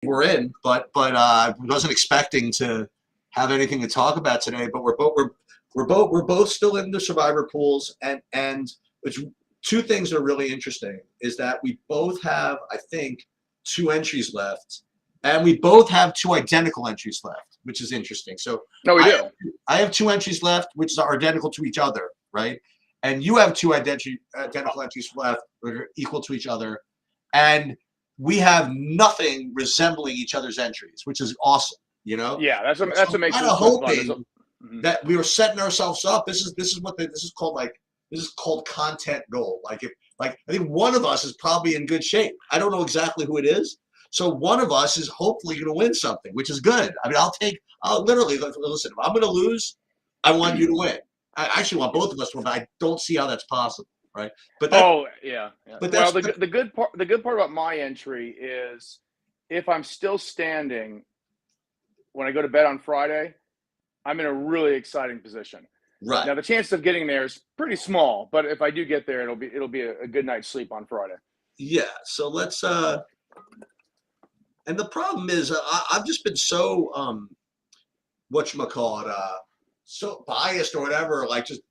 we're in, but I wasn't expecting to have anything to talk about today. But we're both still in the survivor pools, and which two things are really interesting is that we both have, I think, two entries left, and we both have two identical entries left, which is interesting. So No, we do. I have two entries left, which are identical to each other, right? And you have two identical entries left, that are equal to each other, and we have nothing resembling each other's entries, which is awesome. You know, Yeah, so that's what I'm makes kind of this one fun. hoping Mhm. that we were setting ourselves up. This is called like this is called content gold. Like if like I think one of us is probably in good shape. I don't know exactly who it is. So one of us is hopefully going to win something, which is good. I mean, I'll literally listen. If I'm going to lose, I want you to win. I actually want both of us to win, but I don't see how that's possible, right? But that, Oh, yeah, yeah. but Well, that's the good part about my entry is if I'm still standing when I go to bed on Friday, I'm in a really exciting position. right. Now the chance of getting there is pretty small, but if I do get there, it'll be a good night's sleep on Friday. Yeah. So let's. And the problem is, I've just been so whatchamacallit, so biased or whatever, like just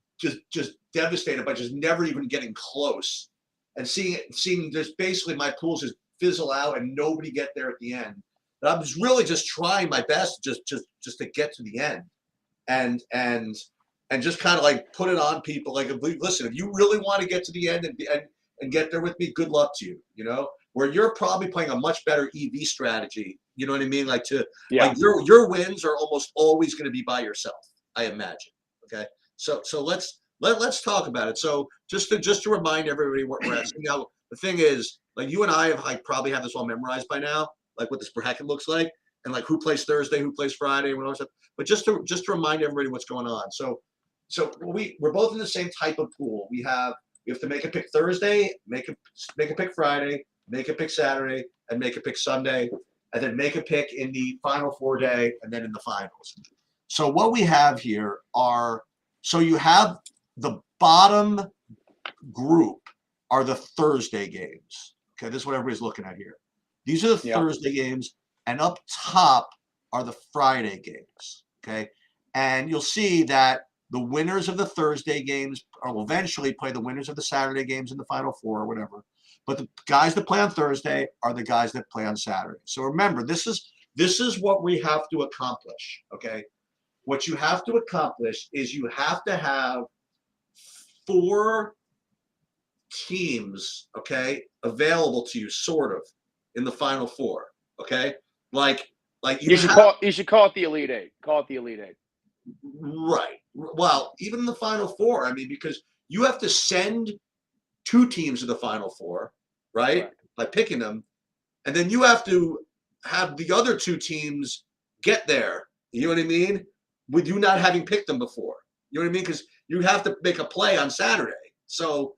devastated by just never even getting close, and seeing just basically my pools just fizzle out and nobody get there at the end. But I was really just trying my best just to get to the end, and and and just kind of like put it on people. Like, listen, if you really want to get to the end and get there with me, good luck to you. You know, where you're probably playing a much better EV strategy. You know what I mean? Like Yeah. your wins are almost always going to be by yourself, I imagine. Okay, so let's talk about it. So just to remind everybody what we're at. So now the thing is, like you and I have like probably have this all memorized by now, like what this bracket looks like, and like who plays Thursday, who plays Friday, and all that stuff. But just to remind everybody what's going on. So we're both in the same type of pool. We have to make a pick Thursday, make a pick Friday, make a pick Saturday, and make a pick Sunday, and then make a pick in the final 4 day, and then in the finals. So what we have here are so you have the bottom group are the Thursday games. Okay, this is what everybody's looking at here. These are the Yeah. Thursday games, and up top are the Friday games. Okay, and you'll see that the winners of the Thursday games will eventually play the winners of the Saturday games in the Final Four or whatever. But the guys that play on Thursday are the guys that play on Saturday. So remember, this is what we have to accomplish. Okay, what you have to accomplish is you have to have four teams, okay, available to you, sort of, in the Final Four. Okay, like like you You should have call it the Elite Eight. Call it the Elite Eight. right. Well, even the Final Four. I mean, because you have to send two teams to the Final Four, right? Correct. By picking them, and then you have to have the other two teams get there. You know what I mean? With you not having picked them before. You know what I mean? Because you have to make a play on Saturday. So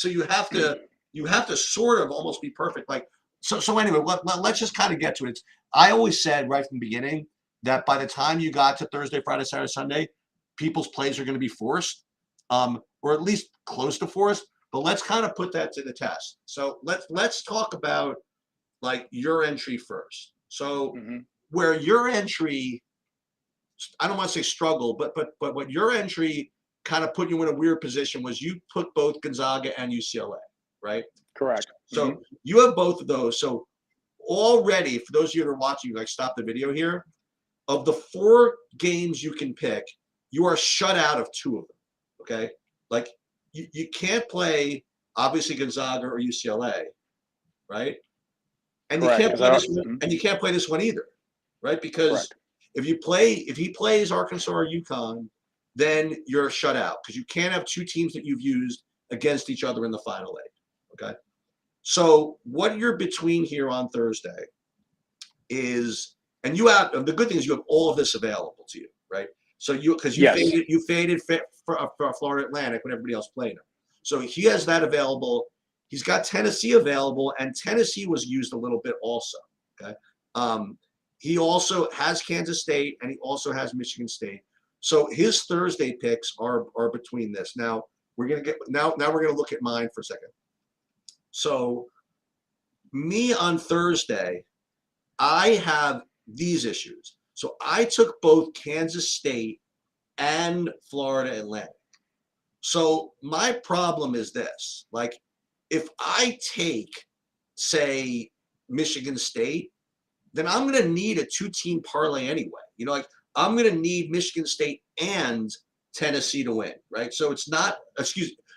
you have to sort of almost be perfect. Like so anyway, let's just kind of get to it. I always said right from the beginning that by the time you got to Thursday, Friday, Saturday, Sunday, people's plays are going to be forced, or at least close to forced. But let's kind of put that to the test. So let's talk about like your entry first. So Hmm. where your entry, I don't want to say struggle, but what your entry kind of put you in a weird position was you put both Gonzaga and UCLA, right? Correct. Hmm. So you have both of those. So already, for those of you that are watching, like stop the video here. Of the four games you can pick, you are shut out of two of them. Okay, like you can't play obviously Gonzaga or UCLA, right? And you Correct. can't Because play I don't. this one, Mhm. and you can't play this one either, right? Because Correct. if he plays Arkansas or UConn, then you're shut out because you can't have two teams that you've used against each other in the final eight. Okay. So what you're between here on Thursday is, and you have the good thing is you have all of this available to you, right? So because Yes. you faded for Florida Atlantic when everybody else played him, so he has that available. He's got Tennessee available, and Tennessee was used a little bit also. Okay, um, he also has Kansas State, and he also has Michigan State. So his Thursday picks are between this. Now we're gonna look at mine for a second. So me on Thursday, I have these issues. So I took both Kansas State and Florida Atlantic. So my problem is this, like, if I take, say, Michigan State, then I'm going to need a 2-team parlay anyway. Like, I'm going to need Michigan State and Tennessee to win, right? So it's not,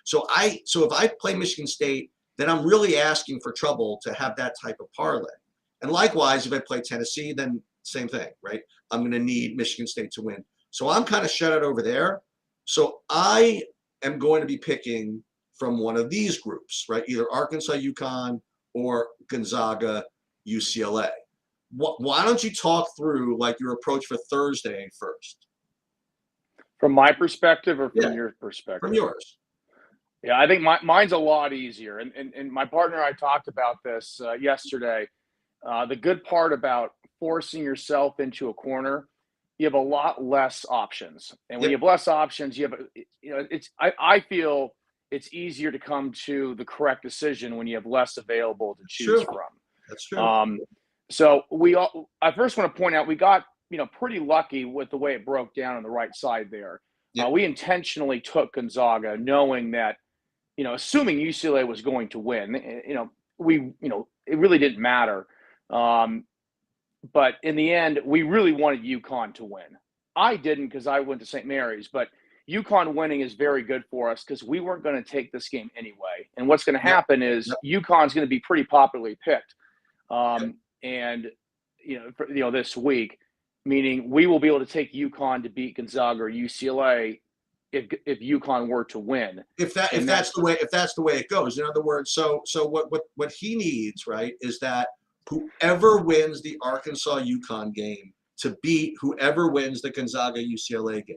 so if I play Michigan State, then I'm really asking for trouble to have that type of parlay. And likewise, if I play Tennessee, then same thing, right? I'm going to need Michigan State to win. So I'm kind of shut out over there. So I am going to be picking from one of these groups, right? Either Arkansas, UConn, or Gonzaga, UCLA. Why don't you talk through like your approach for Thursday first? From my perspective or from your perspective? From yours. Yeah, I think mine's a lot easier. And my partner and I talked about this yesterday. The good part about forcing yourself into a corner, you have a lot less options. And when you have less options, you have, I feel it's easier to come to the correct decision when you have less available to choose from. That's true. So I first want to point out, we got, pretty lucky with the way it broke down on the right side there. We intentionally took Gonzaga knowing that, assuming UCLA was going to win, it really didn't matter. But in the end, we really wanted UConn to win. I didn't because I went to St. Mary's, but UConn winning is very good for us because we weren't going to take this game anyway. And what's going to happen is UConn's going to be pretty popularly picked. And, this week, meaning we will be able to take UConn to beat Gonzaga or UCLA if UConn were to win. If that's the way it goes. In other words, so what he needs, right, is that whoever wins the Arkansas UConn game to beat whoever wins the Gonzaga UCLA game.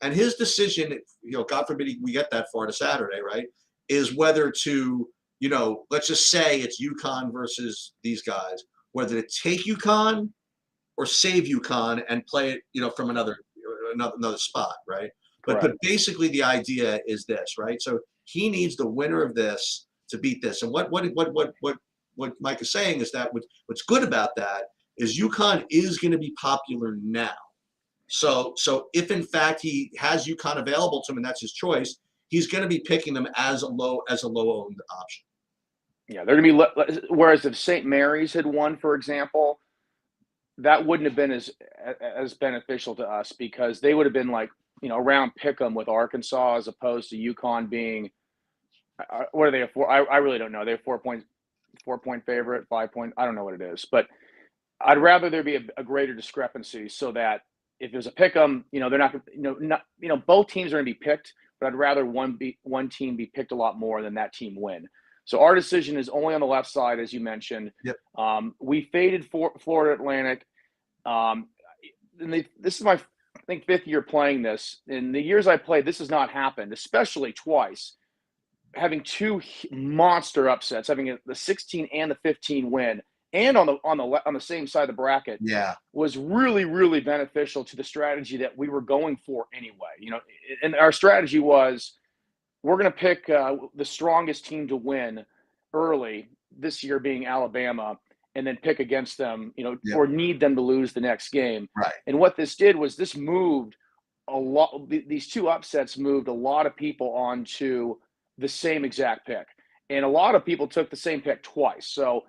And his decision, God forbid we get that far to Saturday, right, is whether to, let's just say it's UConn versus these guys, whether to take UConn or save UConn and play it, from another spot, right? But basically the idea is this, right? So he needs the winner of this to beat this. And what Mike is saying is that what's good about that is UConn is going to be popular now. So if in fact he has UConn available to him and that's his choice, he's going to be picking them as a low owned option. Yeah, they're going to be. Whereas if St. Mary's had won, for example, that wouldn't have been as beneficial to us because they would have been like around pick'em with Arkansas as opposed to UConn being. What are they for? I really don't know. They're 4-point favorite, 5-point. I don't know what it is, but I'd rather there be a greater discrepancy so that if there's a pick'em, they're not, both teams are going to be picked, but I'd rather one team be picked a lot more than that team win. So our decision is only on the left side, as you mentioned. We faded Florida Atlantic. This is my, I think, 5th year playing this. In the years I played, this has not happened, especially twice. Having 2 monster upsets, having the 16 and the 15 win, and on the same side of the bracket, was really, really beneficial to the strategy that we were going for anyway. And our strategy was we're going to pick the strongest team to win early, this year being Alabama, and then pick against them, or need them to lose the next game. Right. And what this did was this moved a lot. These 2 upsets moved a lot of people onto the same exact pick, and a lot of people took the same pick twice. So.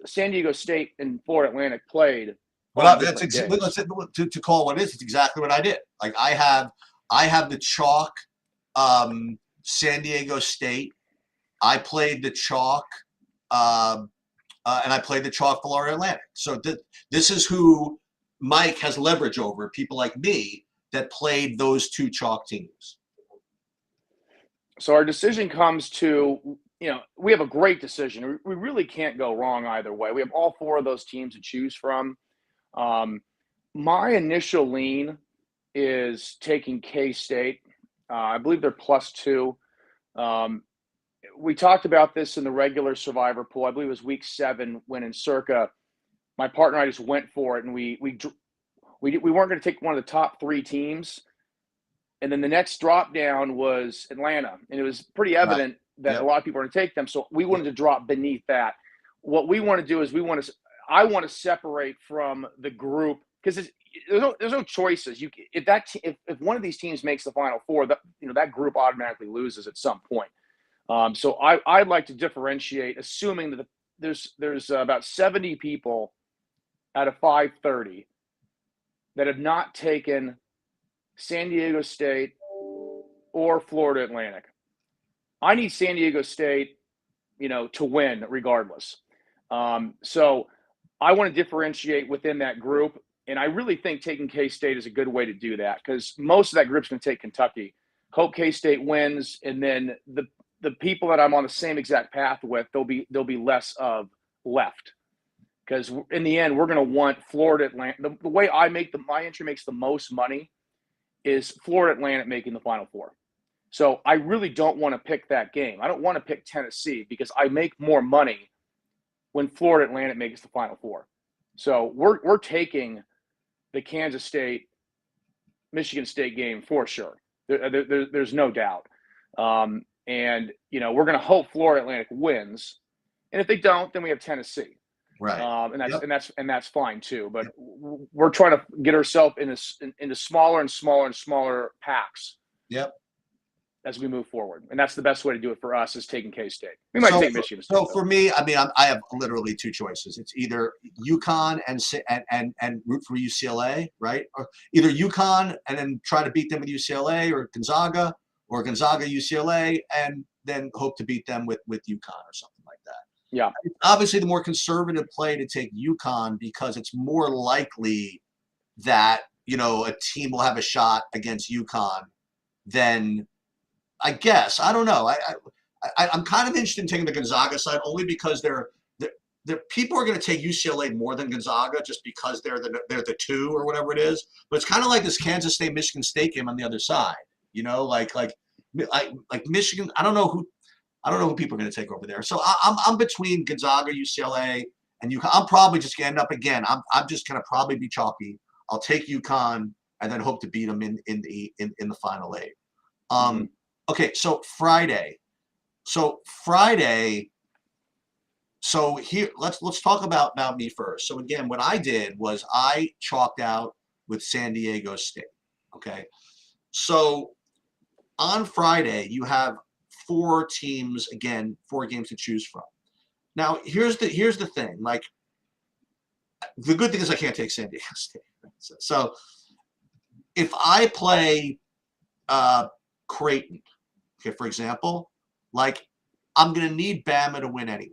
San Diego State and Florida Atlantic played. Well, to call what is, it's exactly what I did. Like I have the chalk San Diego State. I played the chalk and I played the chalk Florida Atlantic. So this is who Mike has leverage over, people like me that played those 2 chalk teams. So our decision comes to we have a great decision. We really can't go wrong either way. We have all 4 of those teams to choose from. My initial lean is taking K-State. I believe they're +2. We talked about this in the regular Survivor pool. I believe it was week 7 when in Circa, my partner and I just went for it, and we weren't going to take one of the top 3 teams. And then the next drop down was Atlanta, and it was pretty evident that a lot of people are going to take them. So we wanted to drop beneath that. What we want to do is I want to separate from the group because there's no choices. If one of these teams makes the Final Four, that group automatically loses at some point. So I'd like to differentiate, assuming that there's about 70 people out of 530 that have not taken San Diego State or Florida Atlantic. I need San Diego State, to win regardless. So I want to differentiate within that group. And I really think taking K-State is a good way to do that because most of that group's going to take Kentucky. Hope K-State wins, and then the people that I'm on the same exact path with, there'll be less of left. Because in the end, we're going to want Florida Atlantic. The way my entry makes the most money is Florida Atlantic making the Final Four. So I really don't want to pick that game. I don't want to pick Tennessee because I make more money when Florida Atlantic makes the Final Four. So we're taking the Kansas State, Michigan State game for sure. There's no doubt. And we're going to hope Florida Atlantic wins. And if they don't, then we have Tennessee. Right. And that's fine too. But we're trying to get ourselves into smaller and smaller and smaller packs. Yep. As we move forward, and that's the best way to do it for us is taking K-State. We might take Michigan State. So for me, I mean, I have literally two choices. It's either UConn and root for UCLA, right? Or either UConn and then try to beat them with UCLA, or Gonzaga UCLA, and then hope to beat them with UConn or something like that. Yeah. Obviously, the more conservative play to take UConn because it's more likely that a team will have a shot against UConn than. I guess I don't know. I'm kind of interested in taking the Gonzaga side only because they're people are going to take UCLA more than Gonzaga just because they're the two or whatever it is. But it's kind of like this Kansas State Michigan State game on the other side. Like Michigan. I don't know who people are going to take over there. So I'm between Gonzaga, UCLA, and UConn. I'm probably just going to end up again. I'm just going to probably be chalky. I'll take UConn and then hope to beat them in the final eight. Okay, so Friday. So here let's talk about me first. So again, what I did was I chalked out with San Diego State. Okay. So on Friday, you have four games to choose from. Now, here's the thing. Like, the good thing is I can't take San Diego State. So if I play Creighton, okay, for example, like I'm going to need Bama to win anyway.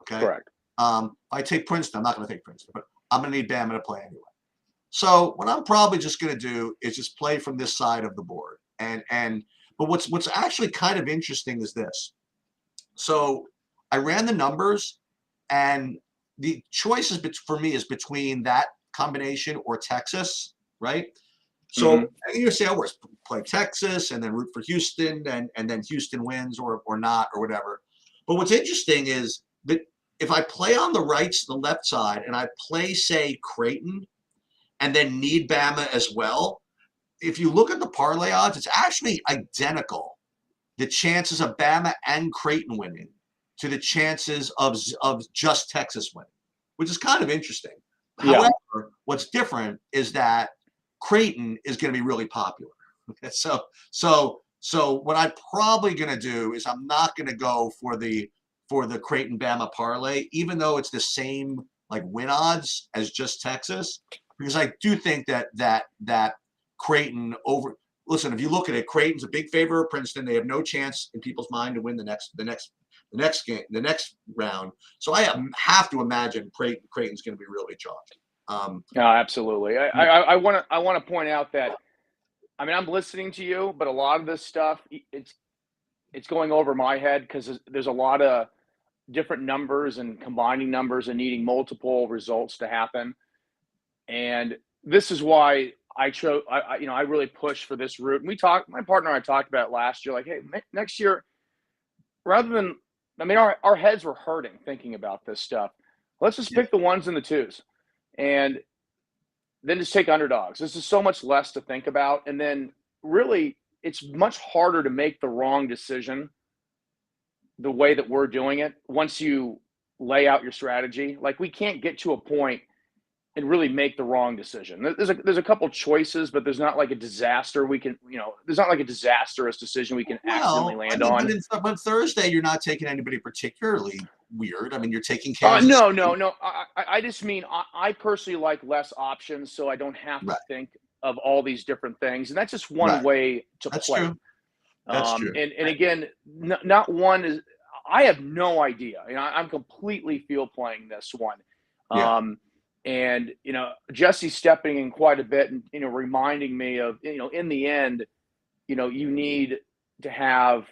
Okay. Correct. If I take Princeton, I'm not going to take Princeton, but I'm going to need Bama to play anyway. So what I'm probably just going to do is just play from this side of the board. But what's actually kind of interesting is this. So I ran the numbers, and the choices for me is between that combination or Texas, right? So you say, we're play Texas and then root for Houston, and then Houston wins or not or whatever. But what's interesting is that if I play on the left side, and I play, say, Creighton, and then need Bama as well, if you look at the parlay odds, it's actually identical. The chances of Bama and Creighton winning to the chances of just Texas winning, which is kind of interesting. Yeah. However, what's different is that Creighton is going to be really popular. Okay, so what I'm probably going to do is I'm not going to go for the Creighton Bama parlay, even though it's the same like win odds as just Texas, because I do think that Creighton over. Listen, if you look at it, Creighton's a big favorite of Princeton. They have no chance in people's mind to win the next game, the next round. So I have to imagine Creighton's going to be really chalky. No, absolutely. I want to point out that, I mean, I'm listening to you, but a lot of this stuff, it's going over my head because there's a lot of different numbers and combining numbers and needing multiple results to happen. And this is why I really push for this route. And my partner and I talked about it last year, like, hey, next year, rather than, I mean, our heads were hurting thinking about this stuff. Let's just pick the ones and the twos. And then just take underdogs. This is so much less to think about. And then really, it's much harder to make the wrong decision the way that we're doing it once you lay out your strategy. Like, we can't get to a point and really make the wrong decision. There's a couple choices, but there's not like a disaster we can, there's not like a disastrous decision we can accidentally Well, I land mean, on. but Thursday you're not taking anybody particularly weird. I mean, you're taking Kansas No. State. I just mean I personally like less options, so I don't have to Right, think of all these different things, and that's just one right. way to That's play. true. That's true. And again, not one is. I have no idea. I'm completely field playing this one. Yeah. And Jesse's stepping in quite a bit, and reminding me of in the end, you need to have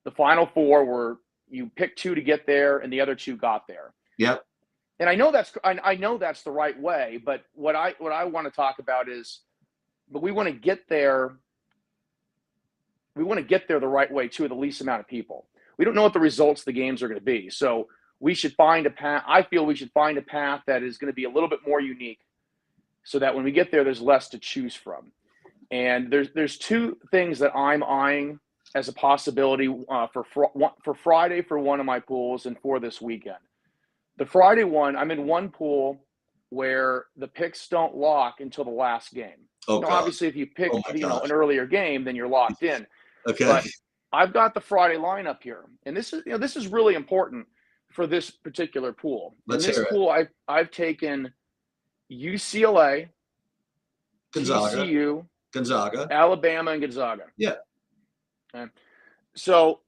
the Final Four where you pick two to get there, and the other two got there. Yep. And I know that's the right way, but what I want to talk about is, but we want to get there. We want to get there the right way too, with the least amount of people. We don't know what the results of the games are going to be, so we should find a path. I feel we should find a path that is going to be a little bit more unique, so that when we get there, there's less to choose from. And there's two things that I'm eyeing as a possibility for Friday for one of my pools and for this weekend. The Friday one, I'm in one pool where the picks don't lock until the last game. Oh, God. Obviously, if you pick gosh. an earlier game, then you're locked in. Okay. But I've got the Friday lineup here, and this is really important for this particular pool. Let's in this hear it. pool, I've taken UCLA, Gonzaga. TCU, Alabama, and Gonzaga. Yeah. Okay. So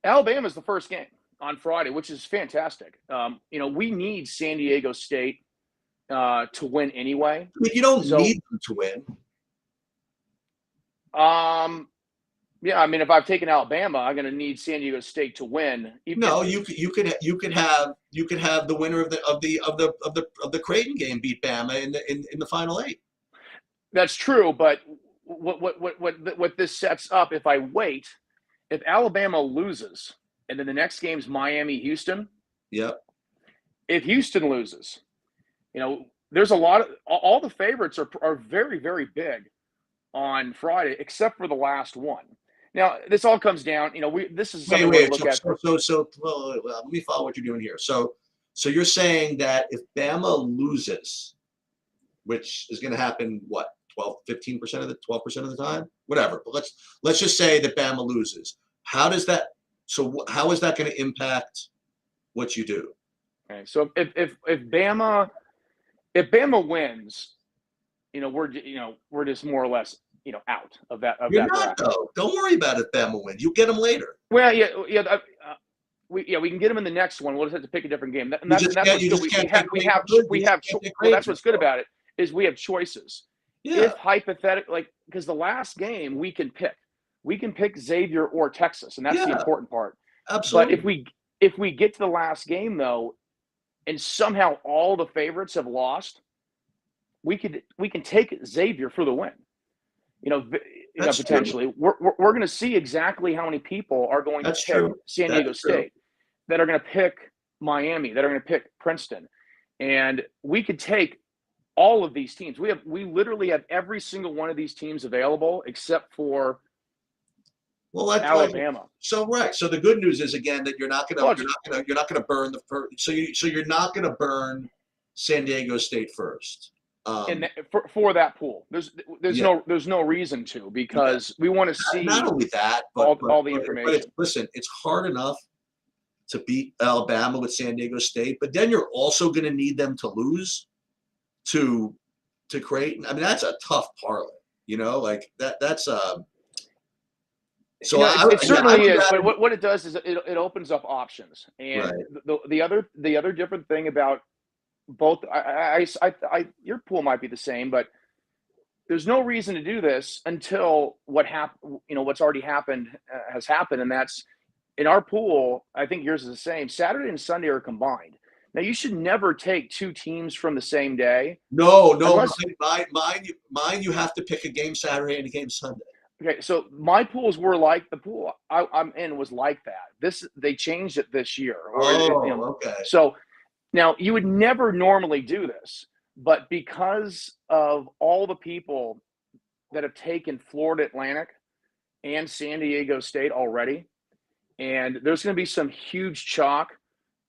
Alabama is the first game on Friday, which is fantastic. We need San Diego State to win anyway. I mean, you don't need them to win. Yeah, I mean, if I've taken Alabama, I'm going to need San Diego State to win. No, you could have the winner of the Creighton game beat Bama in the Final 8. That's true, but what this sets up, if if Alabama loses, and then the next game's Miami-Houston. Yep. If Houston loses, there's a lot of all the favorites are very, very big on Friday, except for the last one. Now, this all comes down, this is something we look at. Well, let me follow what you're doing here. So you're saying that if Bama loses, which is going to happen, what, 15% of the 12% of the time, whatever. But let's just say that Bama loses. How is that going to impact what you do? Okay, so if Bama wins, we're just more or less out of that. You're not, though. Don't worry about it. If Bama wins, you get them later. Well, yeah. We can get them in the next one. We'll just have to pick a different game. That's what's good. Well, that's what's good about it is we have choices. Yeah. If hypothetically, because the last game we can pick Xavier or Texas, and that's the important part. Absolutely. But if we get to the last game though, and somehow all the favorites have lost, we can take Xavier for the win. Potentially, we're going to see exactly how many people are going to pick San Diego State, that are going to pick Miami, that are going to pick Princeton, and we could take all of these teams. We literally have every single one of these teams available except for Alabama. So the good news is, again, that you're not going to burn the first. So you're not going to burn San Diego State first. And for that pool, there's no reason to, because we want to see not only that, but all the information. Listen, it's hard enough to beat Alabama with San Diego State, but then you're also going to need them to lose to Creighton. I mean, that's a tough parlay. Like that's So it certainly is. But what it does is it opens up options, and the other different thing about both, your pool might be the same, but there's no reason to do this until what's already happened has happened, and that's in our pool. I think yours is the same. Saturday and Sunday are combined. Now, you should never take two teams from the same day. No. Mine, you have to pick a game Saturday and a game Sunday. Okay, so my pools were like the pool I'm in was like that. They changed it this year. Okay. So now you would never normally do this, but because of all the people that have taken Florida Atlantic and San Diego State already, and there's going to be some huge chalk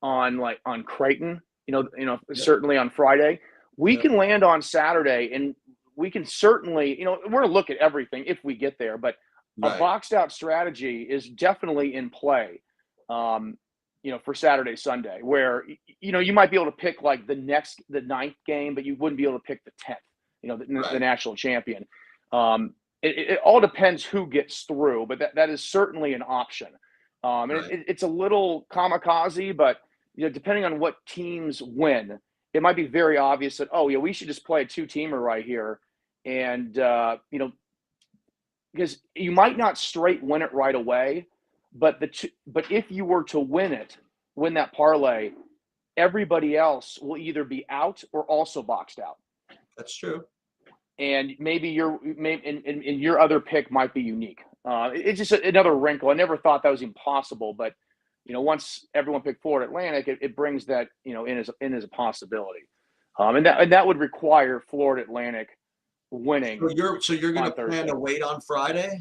on Creighton. Yep. Certainly on Friday. We Yep. can land on Saturday, and we can certainly, we're going to look at everything if we get there, but a Right. boxed out strategy is definitely in play, for Saturday, Sunday, where, you might be able to pick like the ninth game, but you wouldn't be able to pick the 10th, the Right. national champion. It all depends who gets through, but that is certainly an option. And Right. it's a little kamikaze, but depending on what teams win, it might be very obvious that, oh yeah, we should just play a two-teamer right here, and because you might not straight win it right away, but if you were to win that parlay, everybody else will either be out or also boxed out. That's true. And maybe your other pick might be unique. It's just another wrinkle. I never thought that was impossible, but once everyone picked Florida Atlantic, it brings that in as a possibility, and that would require Florida Atlantic winning. So you're going to plan Thursday. to wait on Friday?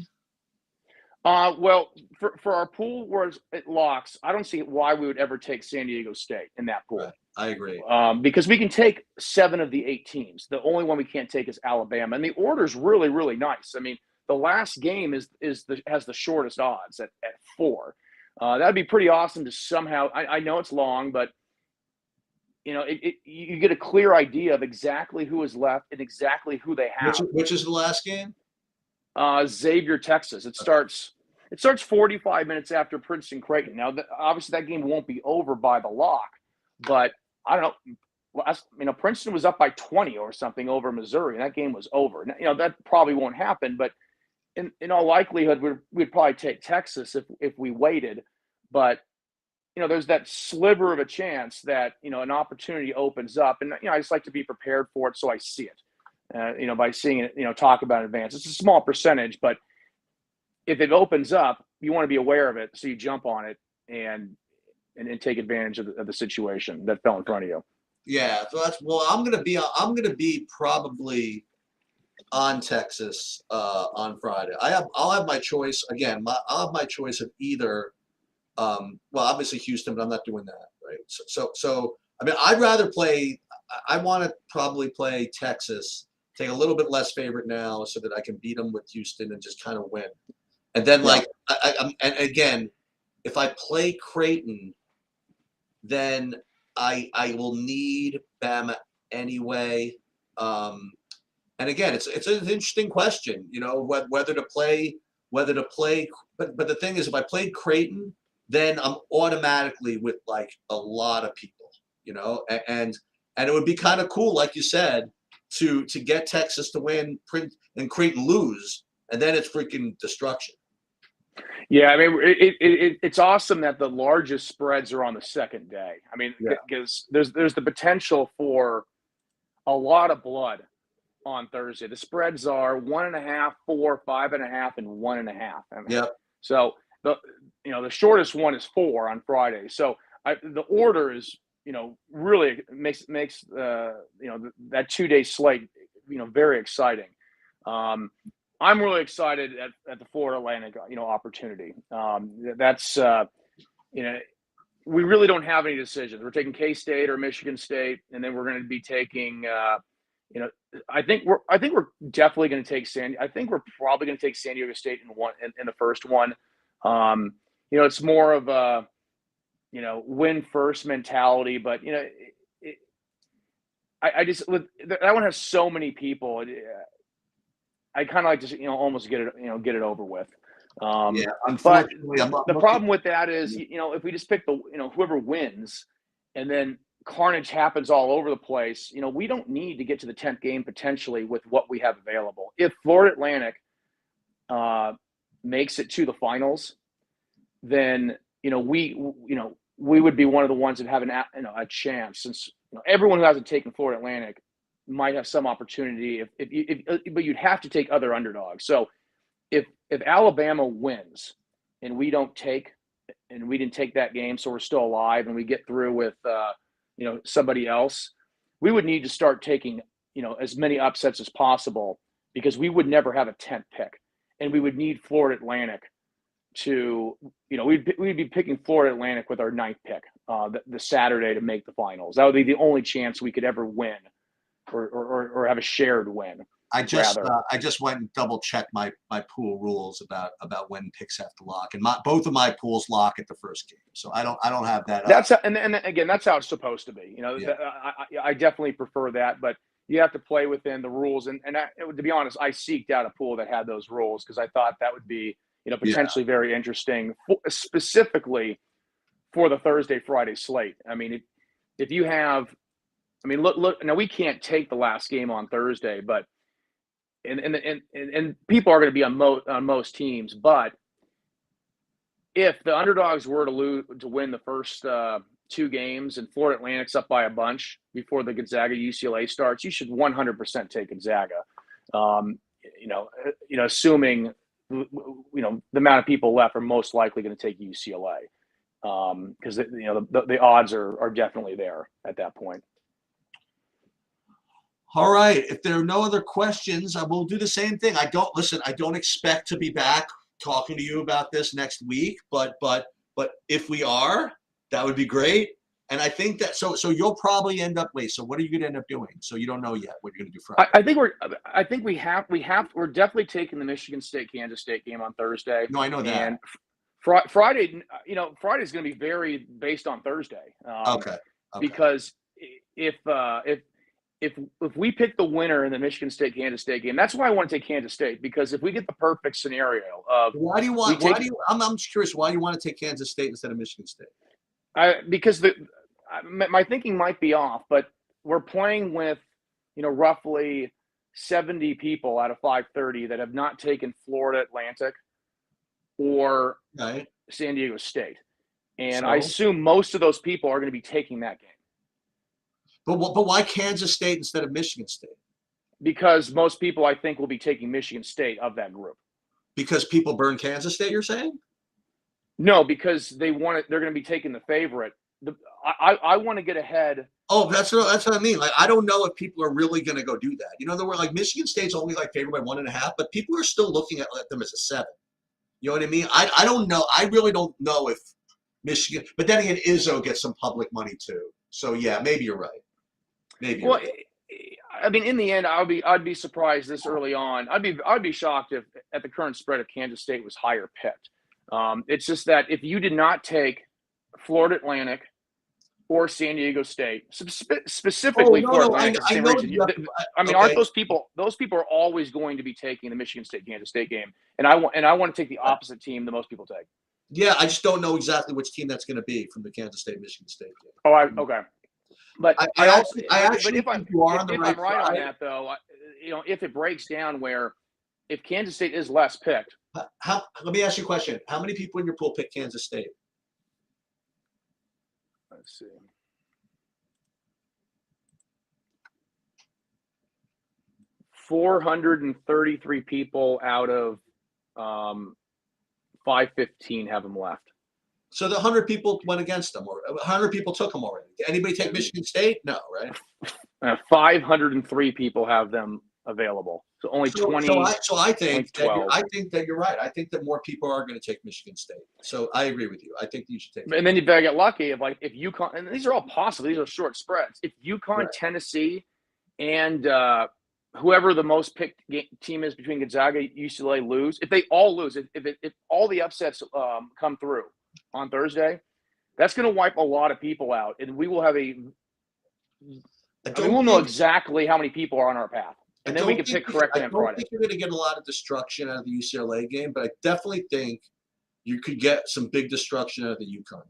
Well, for our pool where it locks, I don't see why we would ever take San Diego State in that pool. Right. I agree. Because we can take 7 of the 8 teams. The only one we can't take is Alabama, and the order's really, really nice. I mean, the last game has the shortest odds at 4. That'd be pretty awesome to somehow. I know it's long, but you get a clear idea of exactly who is left and exactly who they have. Which is the last game? Xavier, Texas. It starts 45 minutes after Princeton Creighton. Now, obviously, that game won't be over by the lock, but I don't know. Princeton was up by 20 or something over Missouri, and that game was over. Now, that probably won't happen, but in all likelihood, we'd probably take Texas if we waited. But there's that sliver of a chance that an opportunity opens up, and I just like to be prepared for it, so I see it. By seeing it, talk about it in advance. It's a small percentage, but if it opens up, you want to be aware of it, so you jump on it and take advantage of the situation that fell in front of you. Yeah, so I'm gonna be probably on Texas on Friday. I'll have my choice again. I'll have my choice of either. Obviously Houston, but I'm not doing that, right? So I mean, I'd rather play. I want to probably play Texas, take a little bit less favorite now, so that I can beat them with Houston and just kind of win. And then, and again, if I play Creighton, then I will need Bama anyway. And again, it's an interesting question, whether to play. But the thing is, if I played Creighton, then I'm automatically with like a lot of people, and it would be kind of cool, like you said, to get Texas to win and Creighton lose, and then it's freaking destruction. Yeah, I mean, it's awesome that the largest spreads are on the second day. I mean, because there's the potential for a lot of blood on Thursday. The spreads are 1.5, 4, 5.5, and 1.5. I mean, Yep. So the shortest one is 4 on Friday. So the order is really makes that 2-day slate very exciting. I'm really excited at the Florida Atlantic opportunity. That's we really don't have any decisions. We're taking K-State or Michigan State, and then we're going to be taking I think we're definitely going to take I think we're probably going to take San Diego State in the first one. It's more of a win first mentality, but I just that one has so many people. I kind of like to almost get it over with. Yeah, but unfortunately, the problem with that is if we just pick the whoever wins, and then carnage happens all over the place. We don't need to get to the 10th game potentially with what we have available. If Florida Atlantic makes it to the finals, then we would be one of the ones that have a chance, since everyone who hasn't taken Florida Atlantic might have some opportunity. But you'd have to take other underdogs. So if Alabama wins and we didn't take that game, so we're still alive and we get through with somebody else, we would need to start taking as many upsets as possible, because we would never have a 10th pick, and we would need Florida Atlantic to, we'd be picking Florida Atlantic with our 9th pick the Saturday to make the finals. That would be the only chance we could ever win or have a shared win. I just went and double checked my pool rules about when picks have to lock, and both of my pools lock at the first game, so I don't have that. And again, that's how it's supposed to be. Yeah. I definitely prefer that, but you have to play within the rules. And to be honest, I seeked out a pool that had those rules because I thought that would be potentially very interesting, specifically for the Thursday Friday slate. I mean, if you have, look. Now we can't take the last game on Thursday, but. And people are going to be on most teams, but if the underdogs were to win the first 2 games and Florida Atlantic's up by a bunch before the Gonzaga UCLA starts, you should 100% take Gonzaga. Assuming the amount of people left are most likely going to take UCLA because the odds are definitely there at that point. All right. If there are no other questions, I will do the same thing. I don't expect to be back talking to you about this next week, but if we are, that would be great. And I think that so you'll probably end up. Wait. So what are you going to end up doing? So you don't know yet what you're going to do Friday. I think we're definitely taking the Michigan State Kansas State game on Thursday. No, I know that. And Friday, Friday's going to be very based on Thursday. Okay. Because if we pick the winner in the Michigan State Kansas State game, that's why I want to take Kansas State, because if we get the perfect scenario of I'm just curious why you want to take Kansas State instead of Michigan State. Because my thinking might be off, but we're playing with roughly 70 people out of 530 that have not taken Florida Atlantic or San Diego State, and I assume most of those people are going to be taking that game. But why Kansas State instead of Michigan State? Because most people, I think, will be taking Michigan State of that group. Because people burn Kansas State, you're saying? No, because they're going to be taking the favorite. I want to get ahead. Oh, that's what I mean. Like, I don't know if people are really going to go do that. There were Michigan State's only favored by 1.5, but people are still looking at them as a 7. You know what I mean? I don't know. I really don't know if Michigan. But then again, Izzo gets some public money too. So yeah, maybe you're right. Well, I mean, in the end, I'd be surprised this early on. I'd be shocked if at the current spread if Kansas State was higher picked. It's just that if you did not take Florida Atlantic or San Diego State, specifically Florida Atlantic, aren't those people? Those people are always going to be taking the Michigan State Kansas State game, and I want to take the opposite team that most people take. Yeah, I just don't know exactly which team that's going to be from the Kansas State Michigan State game. Oh, okay. But if I'm right on side. that, though, if it breaks down where if Kansas State is less picked. Let me ask you a question. How many people in your pool pick Kansas State? Let's see. $433 people out of 515 have them left. So the 100 people went against them, or 100 people took them already. Did anybody take Michigan State? No, right? 503 people have them available. So only 20. So I think that you're right. I think that more people are going to take Michigan State. So I agree with you. I think you should take. And then you better get lucky if UConn, and these are all possible. These are short spreads. If UConn, Tennessee, and whoever the most picked team is between Gonzaga, UCLA lose. If they all lose, if all the upsets come through on Thursday, that's going to wipe a lot of people out, and we will have we'll know exactly how many people are on our path, and then we can pick correctly on Friday. I don't think you're going to get a lot of destruction out of the UCLA game, but I definitely think you could get some big destruction out of the UConn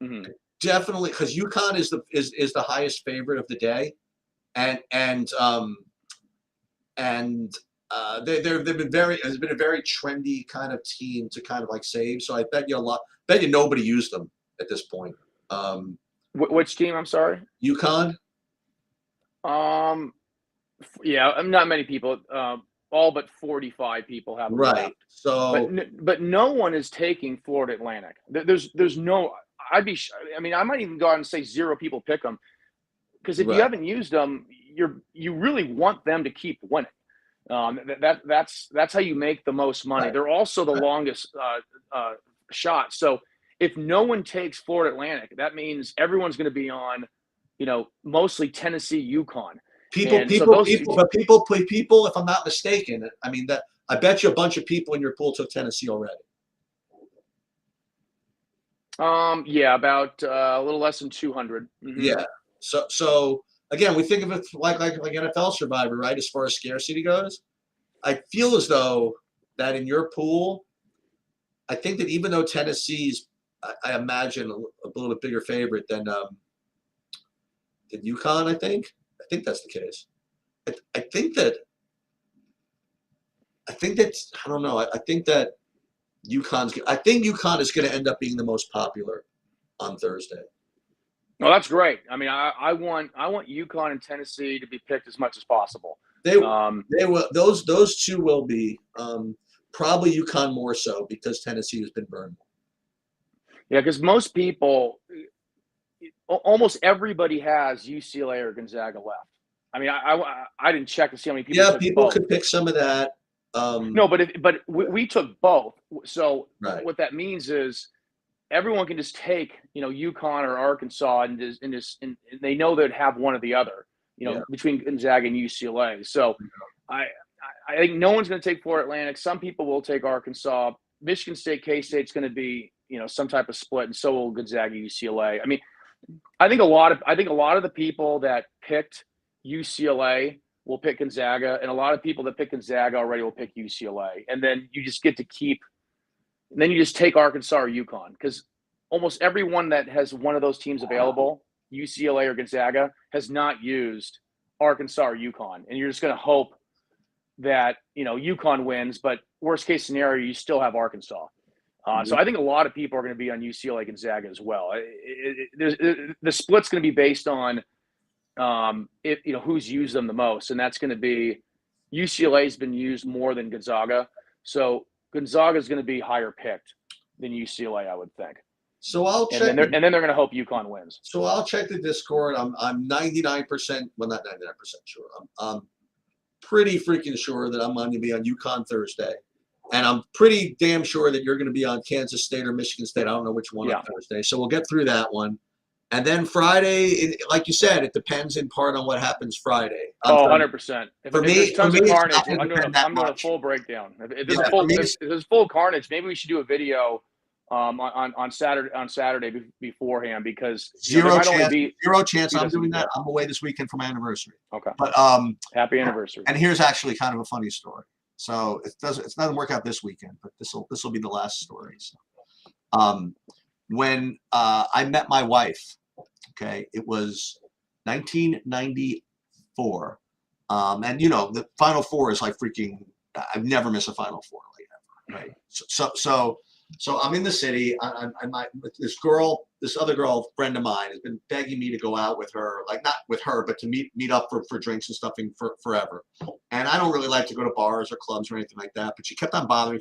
game. Definitely, because UConn is the highest favorite of the day, and they've been has been a very trendy kind of team to kind of save. So I bet you nobody used them at this point. Which team? I'm sorry. UConn. Yeah, not many people. All but 45 people have them left. So, but no one is taking Florida Atlantic. There's no. I might even go out and say 0 people pick them, because if you haven't used them, you really want them to keep winning. That's how you make the most money. Right. They're also the longest shot. So if no one takes Florida Atlantic, that means everyone's going to be on, mostly Tennessee, Yukon, People, and so people, those two. people, but people, if I'm not mistaken, I mean that I bet you a bunch of people in your pool took Tennessee already. Yeah, about a little less than 200. Yeah. So again, we think of it like NFL Survivor, right? As far as scarcity goes, I feel as though that in your pool, I think that even though Tennessee's, I imagine a little bit bigger favorite than UConn. I think that's the case. I think that I don't know. I think that I think UConn is going to end up being the most popular on Thursday. Well, that's great. I mean, I want UConn and Tennessee to be picked as much as possible. They will. Those two will be probably UConn more so because Tennessee has been burned. Yeah, because most people, almost everybody has UCLA or Gonzaga left. I mean, I didn't check to see how many people. Yeah, took people both. could pick some of that. No, but we took both. So right. What that means is everyone can just take UConn or Arkansas and they know they'd have one or the other. Between Gonzaga and UCLA. So I think no one's going to take Florida Atlantic. Some people will take Arkansas. Michigan State, K-State's going to be some type of split, and so will Gonzaga, UCLA. I mean, I think a lot of the people that picked UCLA will pick Gonzaga, and a lot of people that pick Gonzaga already will pick UCLA. And then you just get to keep. And then you just take Arkansas or UConn, because almost everyone that has one of those teams available, UCLA or Gonzaga, has not used Arkansas or UConn, and you're just going to hope that UConn wins. But worst case scenario, you still have Arkansas. So I think a lot of people are going to be on UCLA Gonzaga as well. The split's going to be based on who's used them the most, and that's going to be UCLA's been used more than Gonzaga, so Gonzaga is going to be higher picked than UCLA, I would think. So I'll check, and then they're going to hope UConn wins. So I'll check the Discord. I'm 99%, well, not 99% sure. I'm pretty freaking sure that I'm going to be on UConn Thursday. And I'm pretty damn sure that you're going to be on Kansas State or Michigan State. I don't know which one on Thursday. So we'll get through that one. And then Friday, like you said, it depends in part on what happens Friday. 100%. If there's tons of carnage, I'm doing a full breakdown. If there's full carnage, maybe we should do a video on Saturday beforehand, because zero chance I'm doing that. I'm away this weekend for my anniversary. Okay. But happy anniversary. And here's actually kind of a funny story. So it doesn't work out this weekend, but this will be the last story. So, when I met my wife, okay, it was 1994, and the Final Four is like freaking. I've never missed a Final Four like ever, right? So I'm in the city. This other girl, friend of mine, has been begging me to go out with her, like not with her, but to meet up for drinks and stuff for forever. And I don't really like to go to bars or clubs or anything like that. But she kept on bothering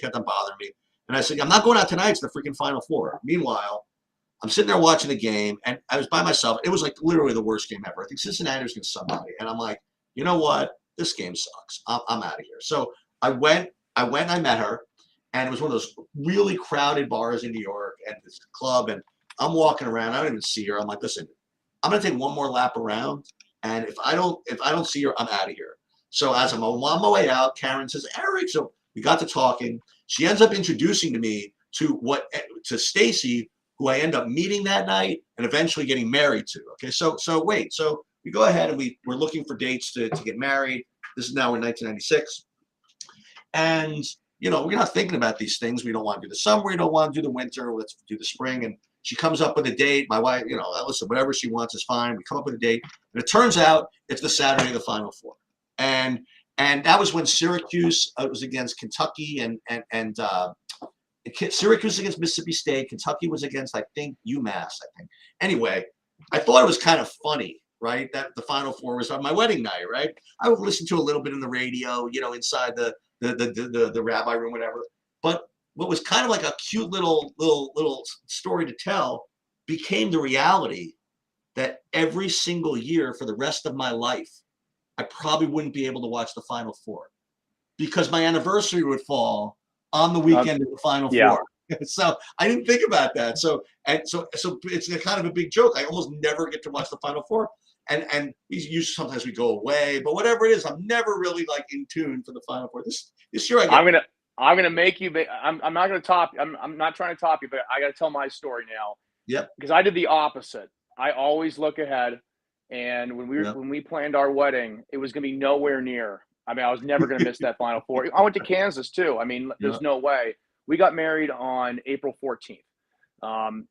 me. And I said, I'm not going out tonight. It's the freaking Final Four. Meanwhile, I'm sitting there watching the game, and I was by myself. It was like literally the worst game ever. I think Cincinnati was against somebody, and I'm like, you know what? This game sucks. I'm out of here. So I went and I met her. And it was one of those really crowded bars in New York, and this club, and I'm walking around. I don't even see her. I'm like, listen, I'm gonna take one more lap around, and if I don't see her, I'm out of here. So as I'm on my way out, Karen says, Eric. So we got to talking. She ends up introducing to me to Stacy, who I end up meeting that night and eventually getting married to. Okay, so we go ahead and we're looking for dates to get married. This is now in 1996, and we're not thinking about these things. We don't want to do the summer. We don't want to do the winter. Let's do the spring. And she comes up with a date. My wife, listen, whatever she wants is fine. We come up with a date. And it turns out it's the Saturday of the Final Four. And that was when Syracuse was against Kentucky and Syracuse against Mississippi State. Kentucky was against, I think, UMass, I think. Anyway, I thought it was kind of funny, right, that the Final Four was on my wedding night, right? I would listen to a little bit in the radio, inside the rabbi room, whatever. But what was kind of like a cute little story to tell became the reality that every single year for the rest of my life, I probably wouldn't be able to watch the Final Four. because my anniversary would fall on the weekend of the Final Four. So I didn't think about that. So it's a kind of a big joke. I almost never get to watch the Final Four. And sometimes we go away, but whatever it is, I'm never really like in tune for the Final Four. This year I'm gonna make you. I'm not gonna top. I'm not trying to top you, but I got to tell my story now. Yep. Because I did the opposite. I always look ahead, and when we planned our wedding, it was gonna be nowhere near. I mean, I was never gonna miss that Final Four. I went to Kansas too. I mean, there's no way. We got married on April 14th.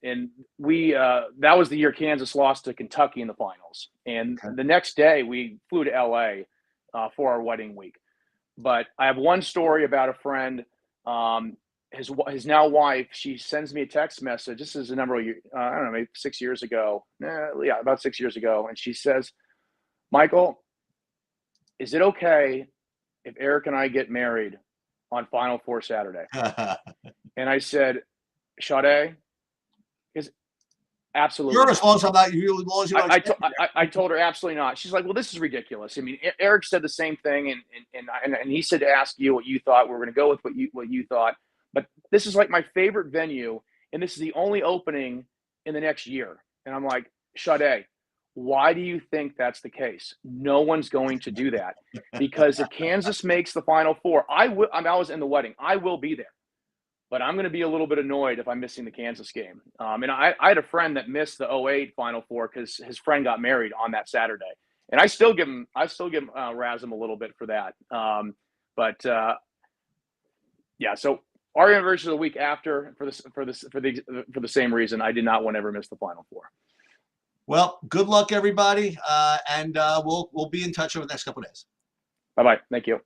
And that was the year Kansas lost to Kentucky in the finals. And the next day we flew to LA for our wedding week. But I have one story about a friend, his now wife. She sends me a text message. This is a number of years, I don't know, maybe 6 years ago. About 6 years ago. And she says, Michael, is it okay if Eric and I get married on Final Four Saturday? And I said, Sade, absolutely. Sure, as long as I'm not you. As long as you I told her absolutely not. She's like, well, this is ridiculous. I mean, Eric said the same thing, and he said to ask you what you thought. We're going to go with what you thought. But this is like my favorite venue, and this is the only opening in the next year. And I'm like, Sade, why do you think that's the case? No one's going to do that, because if Kansas makes the Final Four, I was in the wedding. I will be there. But I'm going to be a little bit annoyed if I'm missing the Kansas game. And I had a friend that missed the 2008 Final Four because his friend got married on that Saturday, and I still give him razz him a little bit for that. So our anniversary is the week after for the same reason. I did not want to ever miss the Final Four. Well, good luck, everybody, and we'll be in touch over the next couple of days. Bye-bye. Thank you.